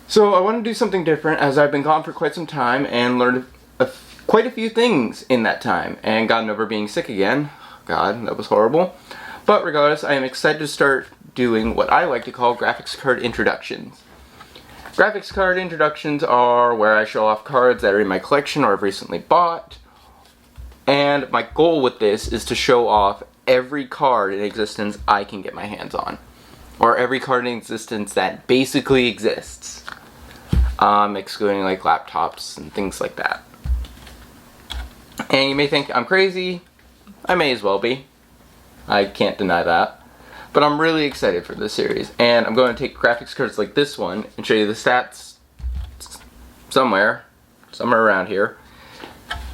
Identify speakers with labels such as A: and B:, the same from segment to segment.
A: So I want to do something different as I've been gone for quite some time and learned quite a few things in that time and gotten over being sick again. God, that was horrible. But regardless, I am excited to start doing what I like to call graphics card introductions. Graphics card introductions are where I show off cards that are in my collection or I've recently bought. And my goal with this is to show off every card in existence I can get my hands on. Or every card in existence that basically exists. Excluding like laptops and things like that. And you may think I'm crazy. I may as well be. I can't deny that. But I'm really excited for this series. And I'm going to take graphics cards like this one and show you the stats somewhere around here.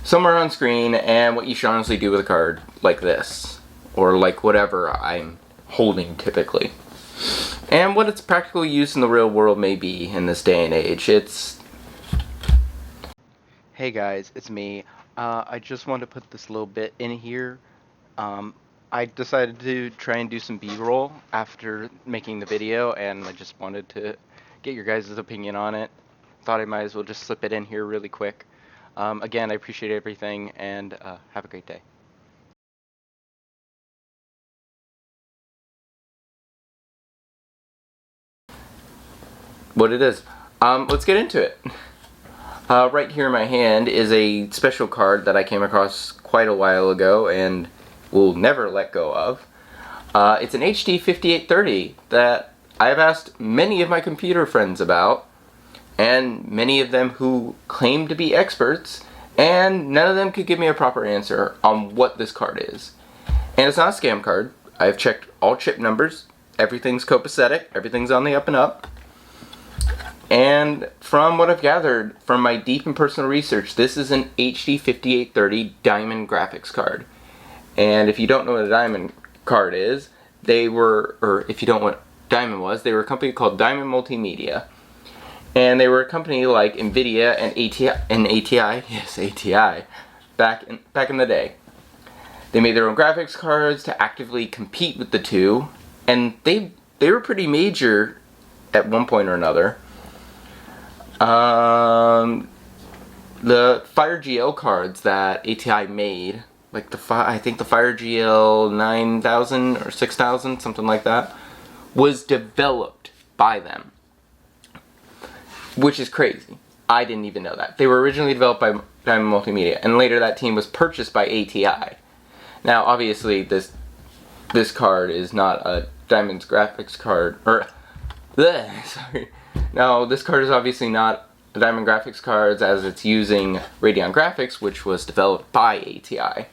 A: Somewhere on screen, and what you should honestly do with a card like this. Or like whatever I'm holding typically. And what its practical use in the real world may be in this day and age. Hey guys, it's me. I just wanted to put this little bit in here. I decided to try and do some B-roll after making the video, and I just wanted to get your guys' opinion on it. Thought I might as well just slip it in here really quick. Again, I appreciate everything, and have a great day. What it is. Let's get into it. Right here in my hand is a special card that I came across quite a while ago and will never let go of. It's an HD 5830 that I have asked many of my computer friends about, and many of them who claim to be experts, and none of them could give me a proper answer on what this card is. And it's not a scam card. I've checked all chip numbers, everything's copacetic, everything's on the up and up. And from what I've gathered from my deep and personal research, this is an HD 5830 Diamond graphics card. And if you don't know what a Diamond card is, if you don't know what Diamond was, they were a company called Diamond Multimedia. And they were a company like Nvidia and ATI, yes, ATI, back in the day. They made their own graphics cards to actively compete with the two, and they were pretty major at one point or another. The FireGL cards that ATI made, like I think the FireGL 9000 or 6000, something like that, was developed by them. Which is crazy. I didn't even know that. They were originally developed by Diamond Multimedia, and later that team was purchased by ATI. Now, obviously, this card is not a Diamond's graphics card, or sorry. Now, this card is obviously not a Diamond graphics card, as it's using Radeon Graphics, which was developed by ATI.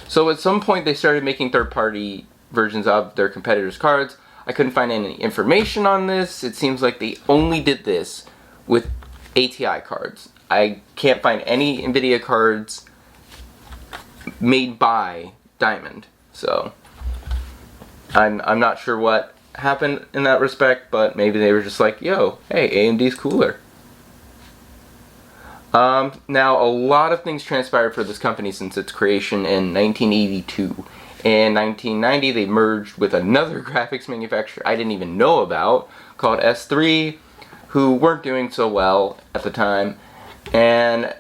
A: So at some point they started making third-party versions of their competitors' cards. I couldn't find any information on this. It seems like they only did this with ATI cards. I can't find any Nvidia cards made by Diamond. So I'm not sure what happened in that respect, but maybe they were just like, yo, hey, AMD's cooler. Now, a lot of things transpired for this company since its creation in 1982. In 1990, they merged with another graphics manufacturer I didn't even know about, called S3, who weren't doing so well at the time, and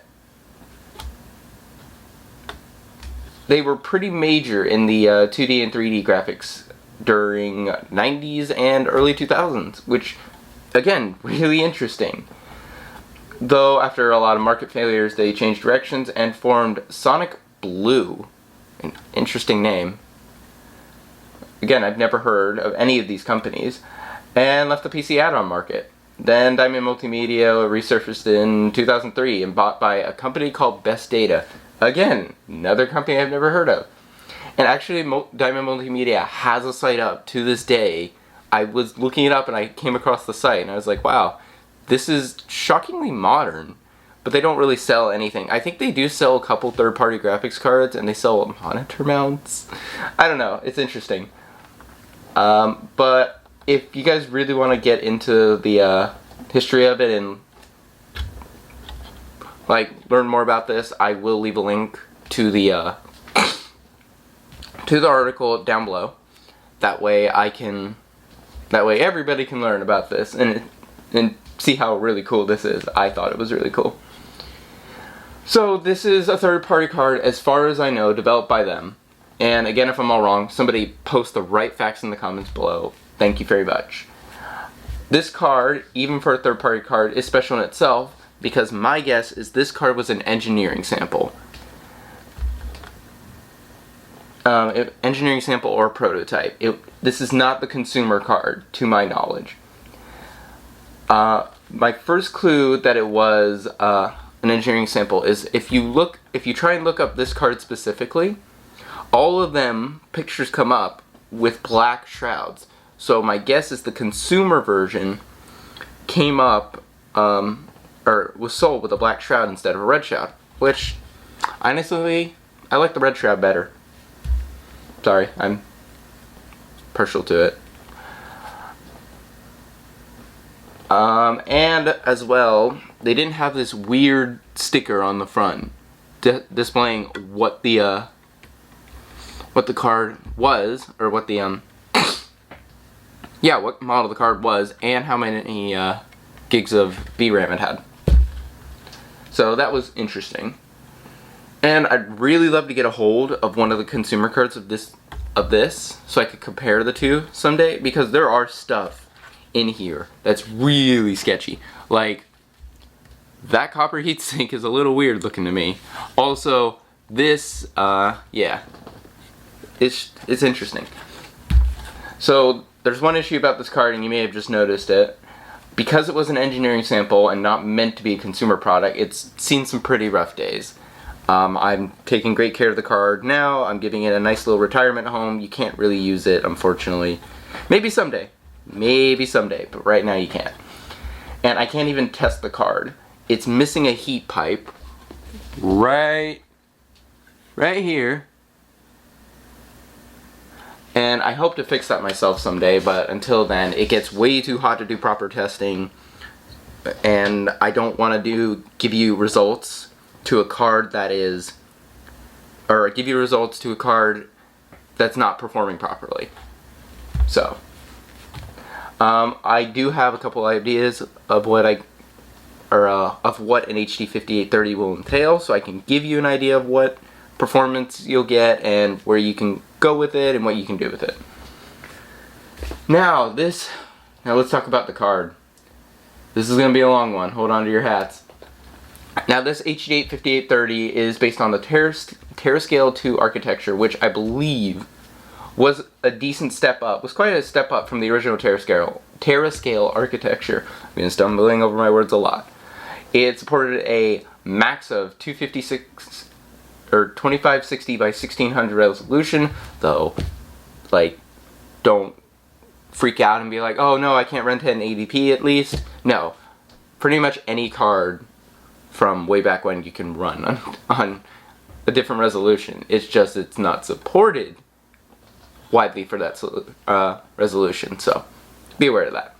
A: they were pretty major in the 2D and 3D graphics during 90s and early 2000s, which, again, really interesting. Though, after a lot of market failures, they changed directions and formed Sonic Blue, an interesting name. Again, I've never heard of any of these companies, and left the PC add-on market. Then Diamond Multimedia resurfaced in 2003 and bought by a company called Best Data. Again, another company I've never heard of. And actually, Diamond Multimedia has a site up to this day. I was looking it up and I came across the site and I was like, wow, this is shockingly modern. But they don't really sell anything. I think they do sell a couple third-party graphics cards and they sell monitor mounts. I don't know, it's interesting. But if you guys really want to get into the history of it and like learn more about this, I will leave a link to the article down below. That way everybody can learn about this, and see how really cool this is. I thought it was really cool. So this is a third-party card, as far as I know, developed by them. And again, if I'm all wrong, somebody post the right facts in the comments below. Thank you very much. This card, even for a third-party card, is special in itself because my guess is this card was an engineering sample. Engineering sample or prototype. This is not the consumer card, to my knowledge. My first clue that it was an engineering sample is if you try and look up this card specifically, all of them pictures come up with black shrouds. So my guess is the consumer version came up or was sold with a black shroud instead of a red shroud, which honestly I like the red shroud better. Sorry, I'm partial to it. And as well, they didn't have this weird sticker on the front displaying what the card was, or what the what model the card was, and how many gigs of VRAM it had. So that was interesting. And I'd really love to get a hold of one of the consumer cards of this so I could compare the two someday, because there are stuff in here that's really sketchy. Like, that copper heatsink is a little weird looking to me. Also, this, yeah, it's interesting. So, there's one issue about this card, and you may have just noticed it. Because it was an engineering sample and not meant to be a consumer product, it's seen some pretty rough days. I'm taking great care of the card now. I'm giving it a nice little retirement home. You can't really use it, unfortunately. Maybe someday. Maybe someday, but right now you can't. And I can't even test the card. It's missing a heat pipe right here. And I hope to fix that myself someday, but until then, it gets way too hot to do proper testing. And I don't want to give you results to a card that is, or give you results to a card that's not performing properly. So, I do have a couple ideas of what an HD 5830 will entail, so I can give you an idea of what performance you'll get and where you can go with it and what you can do with it. Now let's talk about the card. This is going to be a long one. Hold on to your hats. Now this HD 5830 is based on the TerraScale 2 architecture, which I believe was a decent step up, was quite a step up from the original TerraScale architecture. I've been stumbling over my words a lot. It supported a max of 256 or 2560 by 1600 resolution, though, like, don't freak out and be like, oh no, I can't run 1080p at least. No, pretty much any card from way back when you can run on a different resolution. It's just it's not supported widely for that resolution, so be aware of that.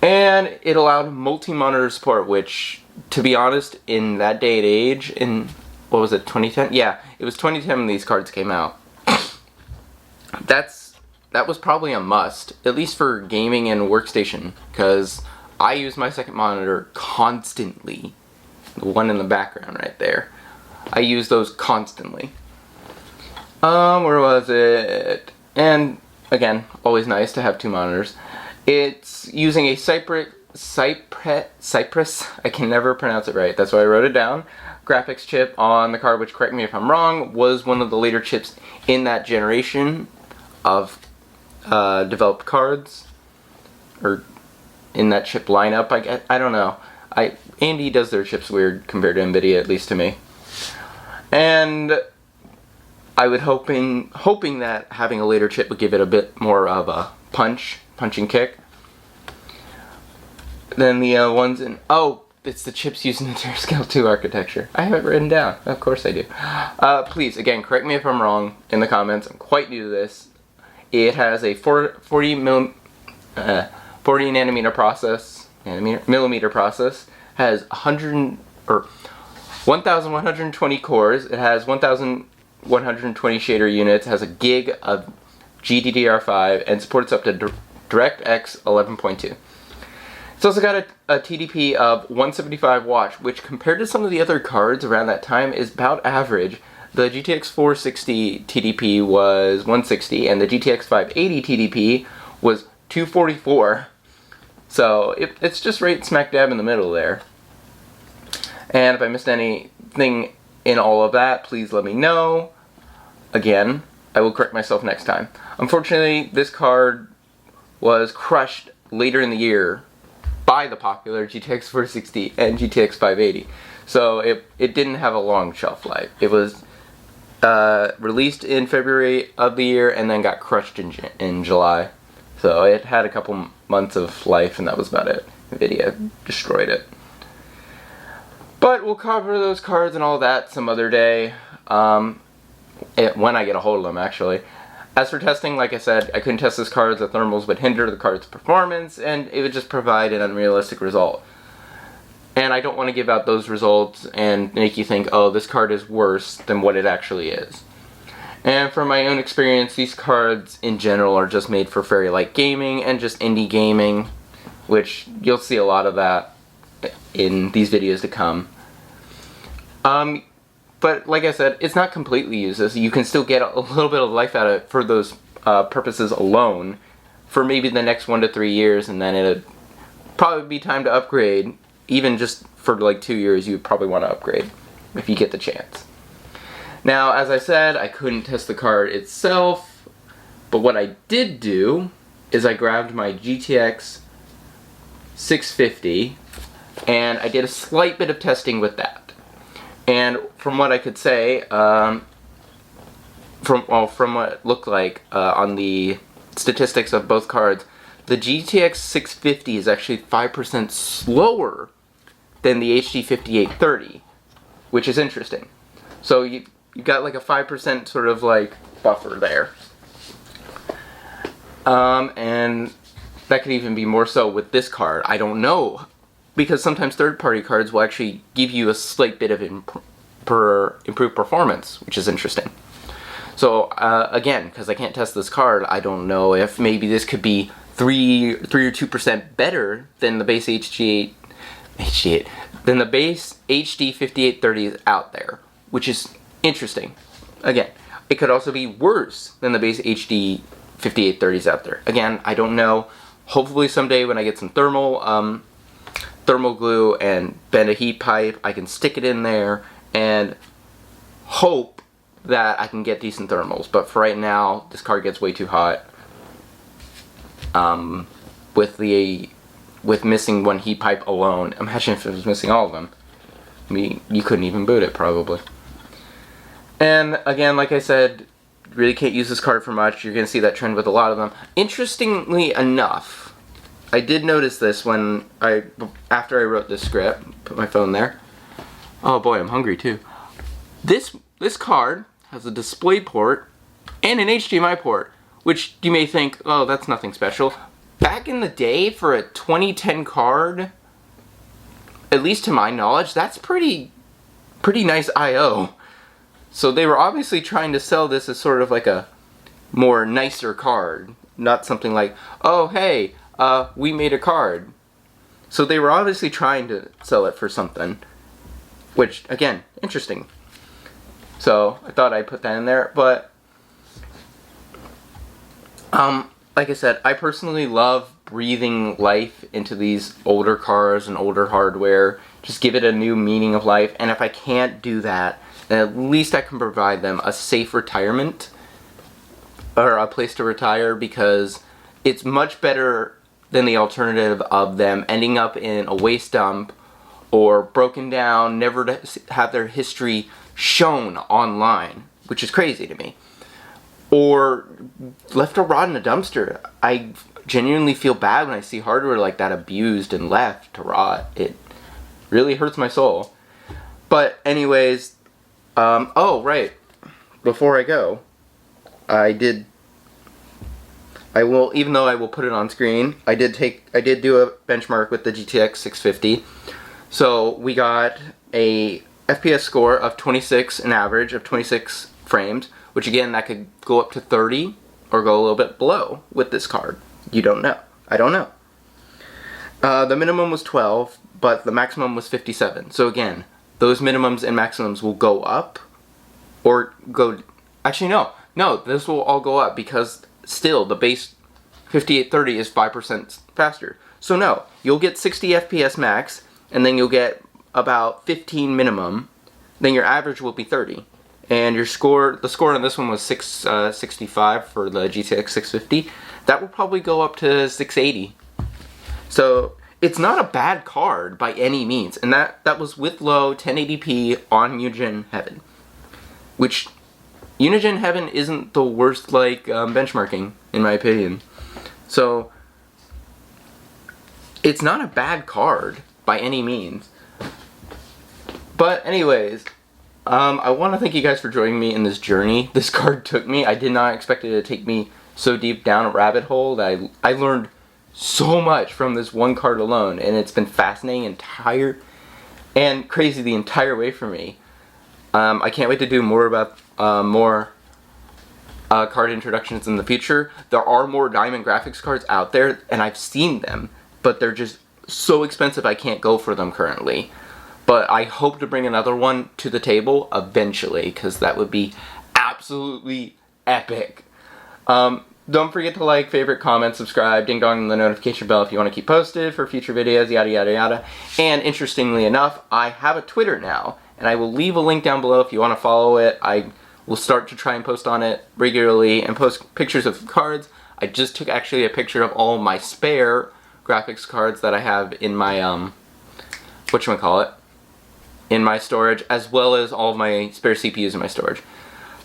A: And it allowed multi-monitor support, which, to be honest, in that day and age, in, what was it, 2010? Yeah, it was 2010 when these cards came out. That was probably a must, at least for gaming and workstation, because I use my second monitor constantly. The one in the background right there. I use those constantly. Where was it? And again, always nice to have two monitors. It's using a Cypress, I can never pronounce it right, that's why I wrote it down, graphics chip on the card, which, correct me if I'm wrong, was one of the later chips in that generation of developed cards, or in that chip lineup, I don't know. AMD does their chips weird compared to NVIDIA, at least to me. And I would hoping that having a later chip would give it a bit more of a punching kick than the ones in, oh, it's the chips using the TerraScale 2 architecture. I have it written down. Of course I do. Please, again, correct me if I'm wrong in the comments. I'm quite new to this. It has a 40 nanometer process, millimeter process. Has 1,120 cores. It has 1,120 shader units. Has a gig of GDDR5 and supports up to DirectX 11.2. It's also got a TDP of 175 watts, which compared to some of the other cards around that time is about average. The GTX 460 TDP was 160 and the GTX 580 TDP was 244. So it's just right smack dab in the middle there. And if I missed anything in all of that, please let me know. Again, I will correct myself next time. Unfortunately, this card was crushed later in the year by the popular GTX 460 and GTX 580. So it didn't have a long shelf life. It was released in February of the year and then got crushed in July. So it had a couple months of life and that was about it. NVIDIA destroyed it. But we'll cover those cards and all that some other day. When I get a hold of them, actually. As for testing, like I said, I couldn't test this card. The thermals would hinder the card's performance, and it would just provide an unrealistic result. And I don't want to give out those results and make you think, oh, this card is worse than what it actually is. And from my own experience, these cards in general are just made for very light gaming and just indie gaming, which you'll see a lot of that in these videos to come. But like I said, it's not completely useless. You can still get a little bit of life out of it for those purposes alone for maybe the next 1 to 3 years, and then it'd probably be time to upgrade. Even just for like 2 years, you'd probably want to upgrade if you get the chance. Now, as I said, I couldn't test the card itself, but what I did do is I grabbed my GTX 650 and I did a slight bit of testing with that. And from what I could say, from what it looked like on the statistics of both cards, the GTX 650 is actually 5% slower than the HD 5830, which is interesting. So you got like a 5% sort of like buffer there. And that could even be more so with this card. I don't know, because sometimes third-party cards will actually give you a slight bit of improved performance, which is interesting. So again, because I can't test this card, I don't know if maybe this could be 3 or 2% better than the base HD 5830s out there, which is interesting. Again, it could also be worse than the base HD 5830s out there. Again, I don't know. Hopefully someday when I get some thermal glue and bend a heat pipe, I can stick it in there and hope that I can get decent thermals. But for right now, this card gets way too hot. With missing one heat pipe alone. Imagine if it was missing all of them. I mean, you couldn't even boot it probably. And again, like I said, really can't use this card for much. You're going to see that trend with a lot of them. Interestingly enough, I did notice this after I wrote this script. Put my phone there. Oh boy, I'm hungry too. This card has a display port and an HDMI port, which you may think, oh, that's nothing special. Back in the day, for a 2010 card, at least to my knowledge, that's pretty nice I/O. So they were obviously trying to sell this as sort of like a more nicer card, not something like, oh hey, we made a card. So they were obviously trying to sell it for something, which again, interesting. So I thought I'd put that in there, but like I said, I personally love breathing life into these older cars and older hardware. Just give it a new meaning of life, and if I can't do that, then at least I can provide them a safe retirement or a place to retire, because it's much better than the alternative of them ending up in a waste dump or broken down, never to have their history shown online, which is crazy to me, or left to rot in a dumpster. I genuinely feel bad when I see hardware like that abused and left to rot. It really hurts my soul. But anyways, oh right, before I go, even though I will put it on screen, I did do a benchmark with the GTX 650. So we got a FPS score of 26, an average of 26 frames, which again, that could go up to 30 or go a little bit below with this card. You don't know. I don't know. The minimum was 12, but the maximum was 57. So again, those minimums and maximums will go up, or go, actually no, this will all go up because still the base 5830 is 5% faster. So no, you'll get 60 FPS max, and then you'll get about 15 minimum, then your average will be 30. And the score on this one was 665 for the GTX 650. That will probably go up to 680. So it's not a bad card by any means, and that was with low 1080p on Unigine Heaven, which Unigine Heaven isn't the worst benchmarking in my opinion. So it's not a bad card by any means. But anyways, I want to thank you guys for joining me in this journey this card took me. I did not expect it to take me so deep down a rabbit hole that I learned so much from this one card alone, and it's been fascinating and crazy the entire way for me. I can't wait to do more about more card introductions in the future. There are more Diamond Graphics cards out there, and I've seen them, but they're just so expensive I can't go for them currently. But I hope to bring another one to the table eventually, because that would be absolutely epic. Don't forget to like, favorite, comment, subscribe, ding dong the notification bell if you want to keep posted for future videos, yada yada yada. And interestingly enough, I have a Twitter now, and I will leave a link down below if you want to follow it. I will start to try and post on it regularly and post pictures of cards. I just took actually a picture of all my spare graphics cards that I have in my whatchamacallit, in my storage, as well as all of my spare CPUs in my storage.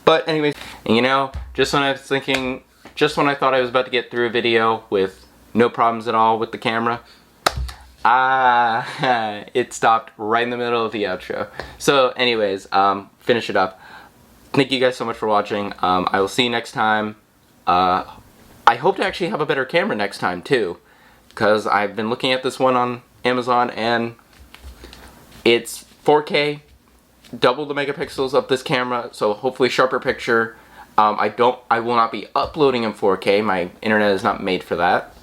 A: But anyways, and you know, just when I thought I was about to get through a video with no problems at all with the camera, it stopped right in the middle of the outro. So anyways, finish it up. Thank you guys so much for watching. I will see you next time. I hope to actually have a better camera next time too, because I've been looking at this one on Amazon and it's 4K, double the megapixels of this camera, so hopefully sharper picture. I will not be uploading in 4K. My internet is not made for that.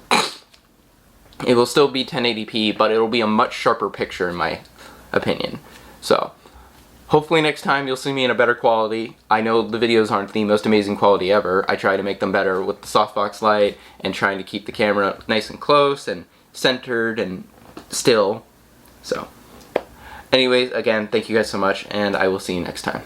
A: It will still be 1080p, but it'll be a much sharper picture in my opinion. So hopefully next time you'll see me in a better quality. I know the videos aren't the most amazing quality ever. I try to make them better with the softbox light and trying to keep the camera nice and close and centered and still. So anyways, again, thank you guys so much, and I will see you next time.